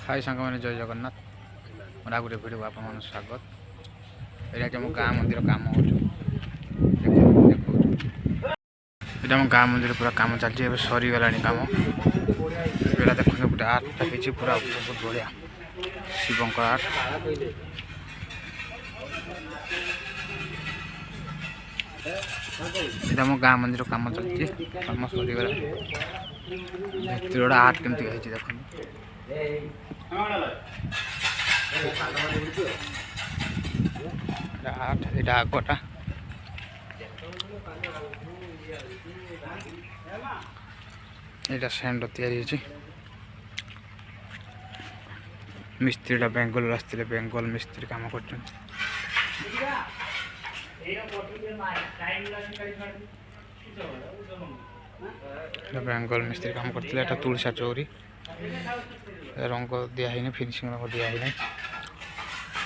हाय सांग मैंने जय जगन्नाथ मोर गोटे भिडियो आप स्वागत। यहाँ कि गाँ मंदिर कम हो गाँ मंदिर पूरा कम चलती सरीगला कम यहाँ देखते गोटे आर्ट लगी पूरा बहुत बढ़िया शिवंकर आर्ट यहाँ गाँ मंदिर कम चलती कम सरीगला गोटे आर्ट केमती देखते आठ यहाँ आगटा यहाँ सेंड या मिस्त्री बेंगल आसते बेंगल मिस्त्री कम कर बेंगल मिस्त्री कम करते तुलसा चौरी रंग दिखाई फिनिशिंग रंग दिखाई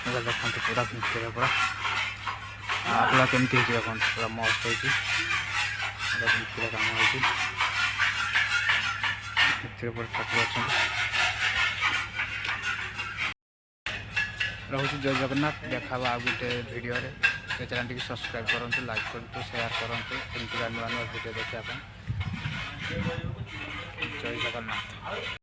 देखते पूरा फिनिश पूरा पूरा केमती देखो पूरा मस्त हो कम हो रहुଛି जय जगन्नाथ देखा आ गोटे भिडियो चैनल टी सब्सक्राइब करूँ लाइक करूँ शेयर करूँ एमती नुआ नुआ भिडियो देखा जय जगन्नाथ।